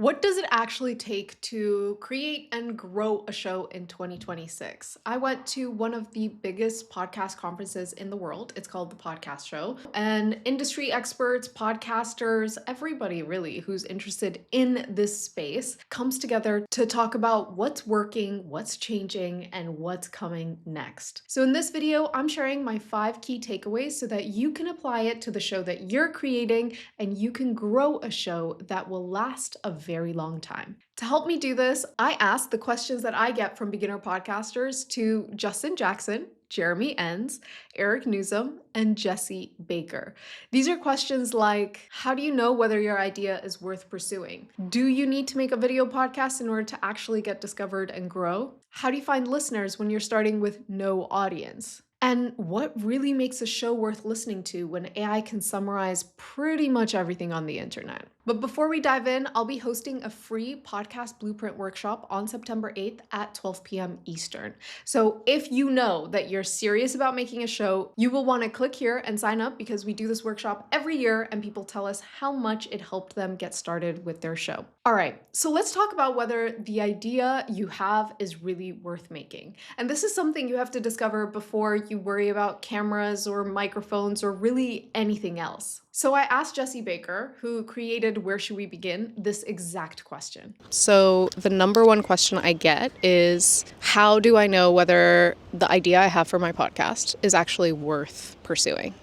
What does it actually take to create and grow a show in 2026? I went to one of the biggest podcast conferences in the world. It's called the Podcast Show. And industry experts, podcasters, everybody really who's interested in this space comes together to talk about what's working, what's changing, and what's coming next. So in this video, I'm sharing my 5 key takeaways so that you can apply it to the show that you're creating and you can grow a show that will last a very long time. To help me do this, I asked the questions that I get from beginner podcasters to Justin Jackson, Jeremy Enns, Eric Nuzum, and Jesse Baker. These are questions like, how do you know whether your idea is worth pursuing? Do you need to make a video podcast in order to actually get discovered and grow? How do you find listeners when you're starting with no audience? And what really makes a show worth listening to when AI can summarize pretty much everything on the internet? But before we dive in, I'll be hosting a free podcast blueprint workshop on September 8th at 12 p.m. Eastern. So if you know that you're serious about making a show, you will want to click here and sign up because we do this workshop every year and people tell us how much it helped them get started with their show. All right, so let's talk about whether the idea you have is really worth making. And this is something you have to discover before you worry about cameras or microphones or really anything else. So I asked Jesse Baker, who created Where Should We Begin, this exact question. So the number one question I get is, how do I know whether the idea I have for my podcast is actually worth pursuing?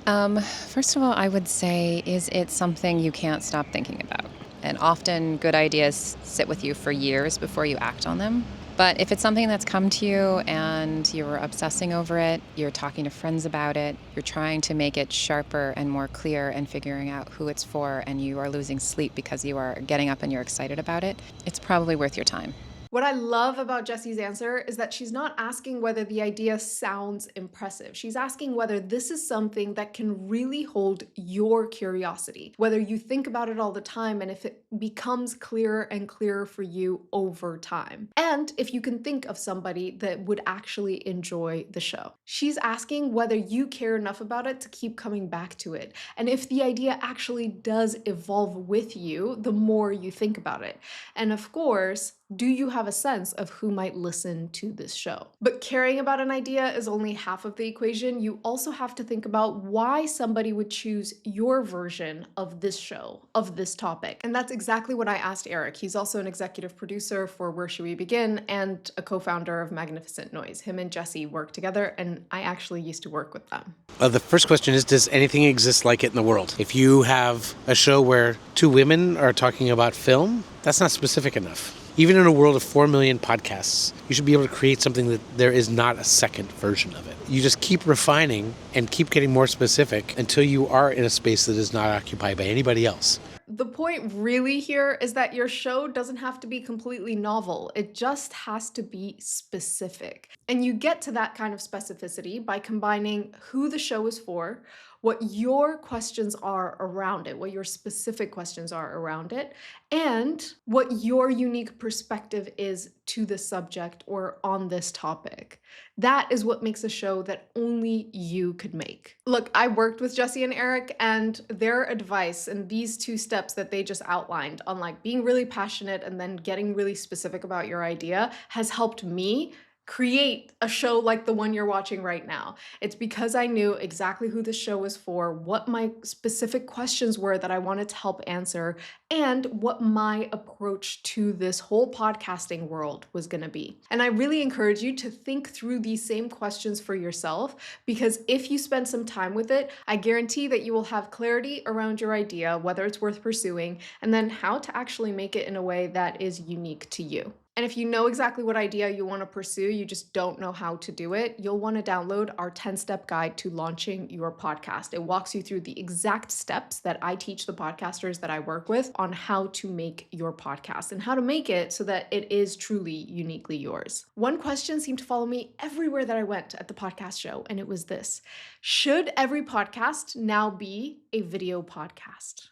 First of all, I would say, is it something you can't stop thinking about? And often good ideas sit with you for years before you act on them. But if it's something that's come to you and you're obsessing over it, you're talking to friends about it, you're trying to make it sharper and more clear and figuring out who it's for, and you are losing sleep because you are getting up and you're excited about it, it's probably worth your time. What I love about Jessie's answer is that she's not asking whether the idea sounds impressive. She's asking whether this is something that can really hold your curiosity, whether you think about it all the time and if it becomes clearer and clearer for you over time. And if you can think of somebody that would actually enjoy the show. She's asking whether you care enough about it to keep coming back to it. And if the idea actually does evolve with you the more you think about it. And of course, do you have a sense of who might listen to this show? But caring about an idea is only half of the equation. You also have to think about why somebody would choose your version of this show, of this topic. And that's exactly what I asked Eric. He's also an executive producer for Where Should We Begin and a co-founder of Magnificent Noise. Him and Jesse work together, and I actually used to work with them. The first question is, does anything exist like it in the world? If you have a show where 2 women are talking about film, that's not specific enough. Even in a world of 4 million podcasts, you should be able to create something that there is not a second version of it. You just keep refining and keep getting more specific until you are in a space that is not occupied by anybody else. The point really here is that your show doesn't have to be completely novel. It just has to be specific. And you get to that kind of specificity by combining who the show is for, what your questions are around it, what your specific questions are around it, and what your unique perspective is to the subject or on this topic. That is what makes a show that only you could make. Look, I worked with Jesse and Eric, and their advice and these 2 steps that they just outlined on like being really passionate and then getting really specific about your idea has helped me create a show like the one you're watching right now. It's because I knew exactly who the show was for, what my specific questions were that I wanted to help answer, and what my approach to this whole podcasting world was going to be. And I really encourage you to think through these same questions for yourself, because if you spend some time with it, I guarantee that you will have clarity around your idea, whether it's worth pursuing, and then how to actually make it in a way that is unique to you. And if you know exactly what idea you want to pursue, you just don't know how to do it, you'll want to download our 10-step guide to launching your podcast. It walks you through the exact steps that I teach the podcasters that I work with on how to make your podcast and how to make it so that it is truly uniquely yours. One question seemed to follow me everywhere that I went at the podcast show, and it was this: should every podcast now be a video podcast?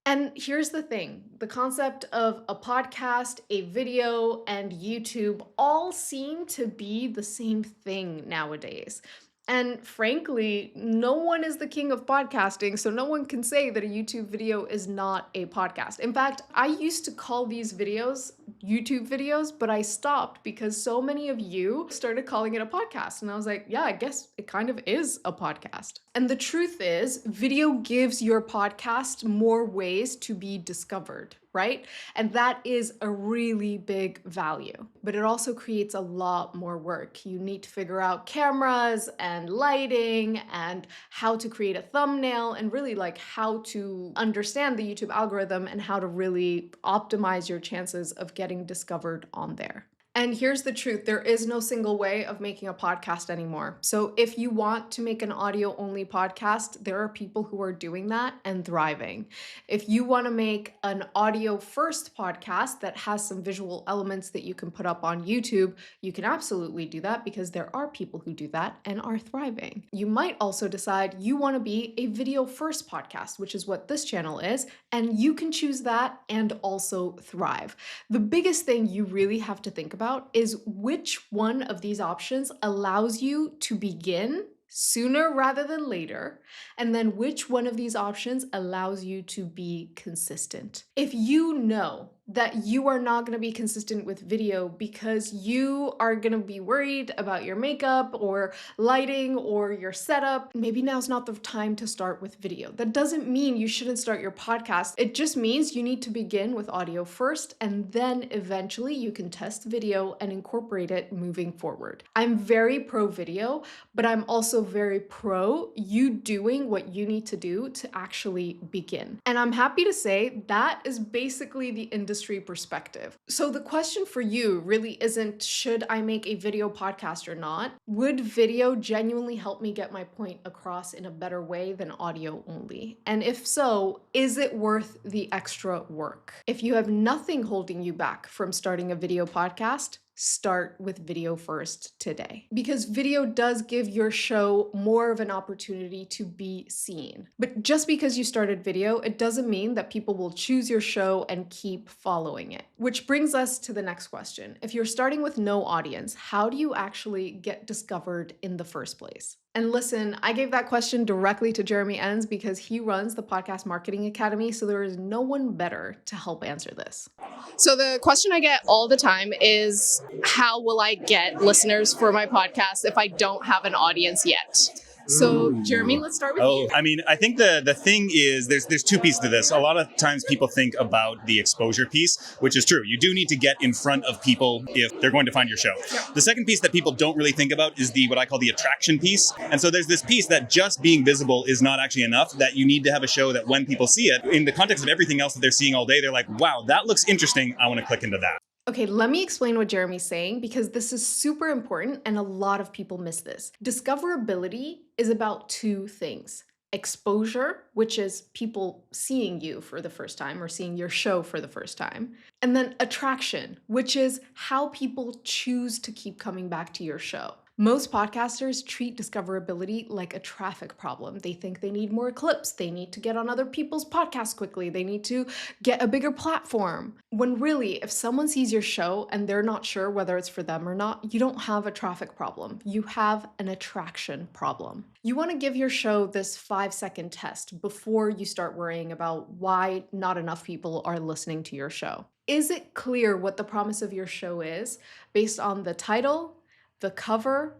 And here's the thing, the concept of a podcast, a video, and YouTube all seem to be the same thing nowadays. And frankly, no one is the king of podcasting, so no one can say that a YouTube video is not a podcast. In fact, I used to call these videos YouTube videos, but I stopped because so many of you started calling it a podcast. And I was like, yeah, I guess it kind of is a podcast. And the truth is, video gives your podcast more ways to be discovered, right? And that is a really big value. But it also creates a lot more work. You need to figure out cameras and lighting and how to create a thumbnail and really like how to understand the YouTube algorithm and how to really optimize your chances of getting discovered on there. And here's the truth, there is no single way of making a podcast anymore. So if you want to make an audio-only podcast, there are people who are doing that and thriving. If you want to make an audio-first podcast that has some visual elements that you can put up on YouTube, you can absolutely do that because there are people who do that and are thriving. You might also decide you want to be a video-first podcast, which is what this channel is, and you can choose that and also thrive. The biggest thing you really have to think about is which one of these options allows you to begin sooner rather than later, and then which one of these options allows you to be consistent. If you know that you are not going to be consistent with video because you are going to be worried about your makeup or lighting or your setup, maybe now's not the time to start with video. That doesn't mean you shouldn't start your podcast. It just means you need to begin with audio first, and then eventually you can test video and incorporate it moving forward. I'm very pro video, but I'm also very pro you doing what you need to do to actually begin. And I'm happy to say that is basically the industry perspective. So the question for you really isn't, should I make a video podcast or not? Would video genuinely help me get my point across in a better way than audio only? And if so, is it worth the extra work? If you have nothing holding you back from starting a video podcast, start with video first today. Because video does give your show more of an opportunity to be seen. But just because you started video, it doesn't mean that people will choose your show and keep following it. Which brings us to the next question. If you're starting with no audience, how do you actually get discovered in the first place? And listen, I gave that question directly to Jeremy Enns because he runs the Podcast Marketing Academy, so there is no one better to help answer this. So the question I get all the time is, how will I get listeners for my podcast if I don't have an audience yet? So Jeremy, let's start with you. I mean, I think the thing is there's two pieces to this. A lot of times people think about the exposure piece, which is true. You do need to get in front of people if they're going to find your show. Yeah. The second piece that people don't really think about is what I call the attraction piece. And so there's this piece that just being visible is not actually enough, that you need to have a show that when people see it, in the context of everything else that they're seeing all day, they're like, wow, that looks interesting. I want to click into that. Okay, let me explain what Jeremy's saying because this is super important and a lot of people miss this. Discoverability is about two things. Exposure, which is people seeing you for the first time or seeing your show for the first time. And then attraction, which is how people choose to keep coming back to your show. Most podcasters treat discoverability like a traffic problem. They think they need more clips. They need to get on other people's podcasts quickly. They need to get a bigger platform. When really, if someone sees your show and they're not sure whether it's for them or not, you don't have a traffic problem. You have an attraction problem. You want to give your show this 5-second test before you start worrying about why not enough people are listening to your show. Is it clear what the promise of your show is based on the title, the cover,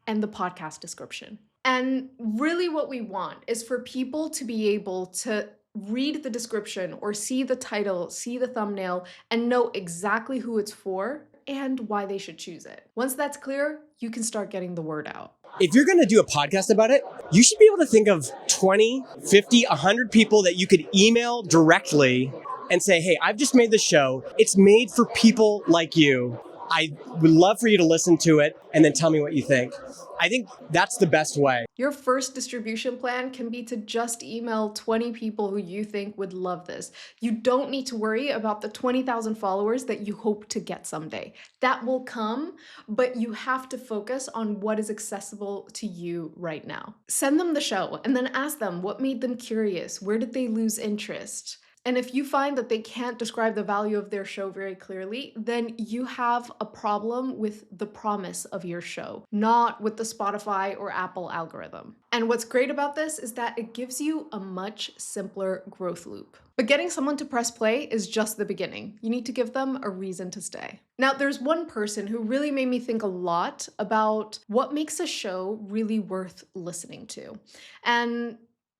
and the podcast description? And really what we want is for people to be able to read the description or see the title, see the thumbnail, and know exactly who it's for and why they should choose it. Once that's clear, you can start getting the word out. If you're going to do a podcast about it, you should be able to think of 20, 50, 100 people that you could email directly and say, hey, I've just made the show. It's made for people like you. I would love for you to listen to it and then tell me what you think. I think that's the best way. Your first distribution plan can be to just email 20 people who you think would love this. You don't need to worry about the 20,000 followers that you hope to get someday. That will come, but you have to focus on what is accessible to you right now. Send them the show and then ask them what made them curious. Where did they lose interest? And if you find that they can't describe the value of their show very clearly, then you have a problem with the promise of your show, not with the Spotify or Apple algorithm. And what's great about this is that it gives you a much simpler growth loop. But getting someone to press play is just the beginning. You need to give them a reason to stay. Now, there's one person who really made me think a lot about what makes a show really worth listening to. And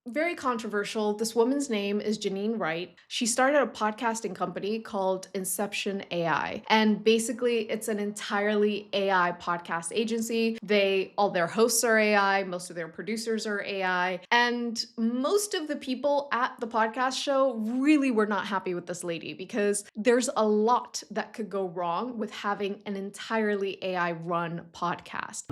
very controversial. This woman's name is Janine Wright. She started a podcasting company called Inception AI. And basically, it's an entirely AI podcast agency. All their hosts are AI, most of their producers are AI. And most of the people at the podcast show really were not happy with this lady because there's a lot that could go wrong with having an entirely AI run podcast.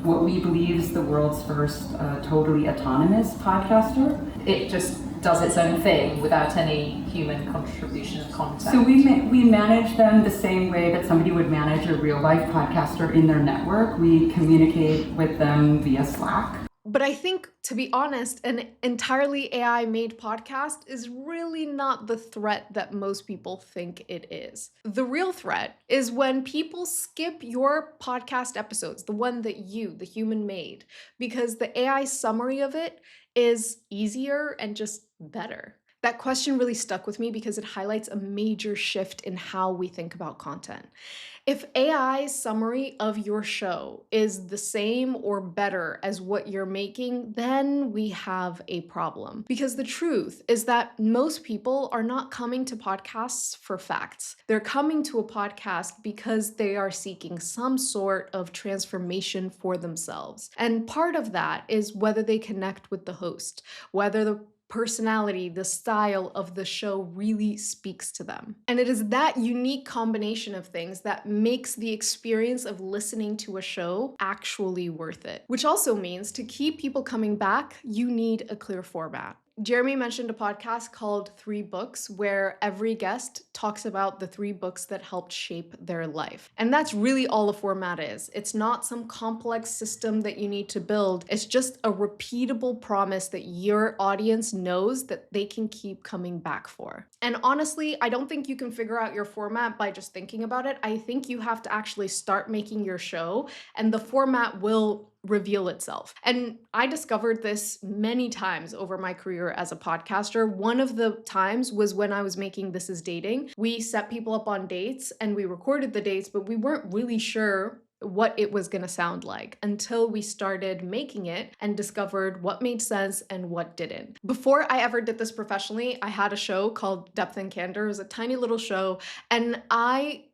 What we believe is the world's first totally autonomous podcaster. It just does its own thing without any human contribution of content. So we manage them the same way that somebody would manage a real life podcaster in their network. We communicate with them via Slack. But I think, to be honest, an entirely AI-made podcast is really not the threat that most people think it is. The real threat is when people skip your podcast episodes, the one that you, the human, made, because the AI summary of it is easier and just better. That question really stuck with me because it highlights a major shift in how we think about content. If AI's summary of your show is the same or better as what you're making, then we have a problem. Because the truth is that most people are not coming to podcasts for facts. They're coming to a podcast because they are seeking some sort of transformation for themselves. And part of that is whether they connect with the host, whether the personality, the style of the show really speaks to them. And it is that unique combination of things that makes the experience of listening to a show actually worth it. Which also means to keep people coming back, you need a clear format. Jeremy mentioned a podcast called 3 Books, where every guest talks about the 3 books that helped shape their life. And that's really all a format is. It's not some complex system that you need to build. It's just a repeatable promise that your audience knows that they can keep coming back for. And honestly, I don't think you can figure out your format by just thinking about it. I think you have to actually start making your show, and the format will reveal itself. And I discovered this many times over my career as a podcaster. One of the times was when I was making This Is Dating. We set people up on dates and we recorded the dates, but we weren't really sure what it was going to sound like until we started making it and discovered what made sense and what didn't. Before I ever did this professionally, I had a show called Depth and Candor. It was a tiny little show, and I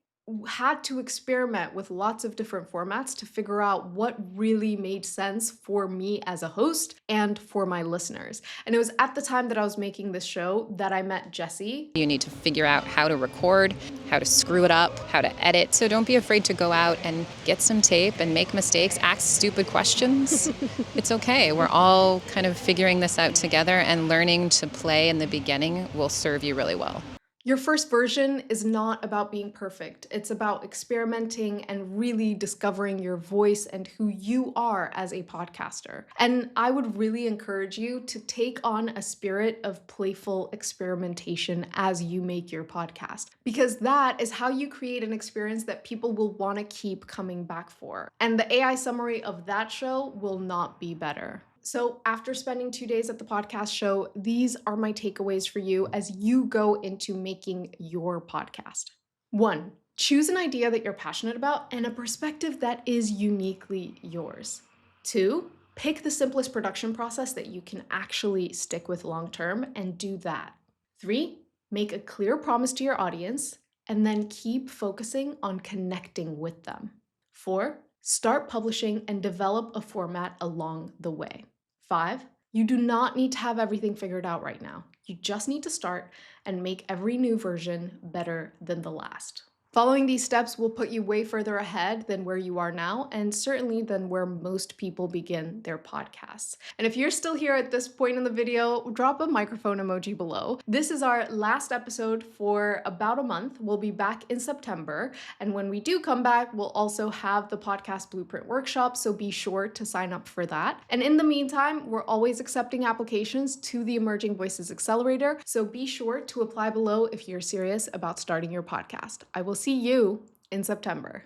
had to experiment with lots of different formats to figure out what really made sense for me as a host and for my listeners. And it was at the time that I was making this show that I met Jesse. You need to figure out how to record, how to screw it up, how to edit. So don't be afraid to go out and get some tape and make mistakes, ask stupid questions. It's okay. We're all kind of figuring this out together, and learning to play in the beginning will serve you really well. Your first version is not about being perfect. It's about experimenting and really discovering your voice and who you are as a podcaster. And I would really encourage you to take on a spirit of playful experimentation as you make your podcast, because that is how you create an experience that people will want to keep coming back for. And the AI summary of that show will not be better. So after spending 2 days at the podcast show, these are my takeaways for you as you go into making your podcast. 1, choose an idea that you're passionate about and a perspective that is uniquely yours. 2, pick the simplest production process that you can actually stick with long term and do that. 3, make a clear promise to your audience and then keep focusing on connecting with them. 4, start publishing and develop a format along the way. 5, you do not need to have everything figured out right now. You just need to start and make every new version better than the last. Following these steps will put you way further ahead than where you are now, and certainly than where most people begin their podcasts. And if you're still here at this point in the video, drop a microphone emoji below. This is our last episode for about a month. We'll be back in September, and when we do come back, we'll also have the Podcast Blueprint Workshop, so be sure to sign up for that. And in the meantime, we're always accepting applications to the Emerging Voices Accelerator, so be sure to apply below if you're serious about starting your podcast. I will see you in September.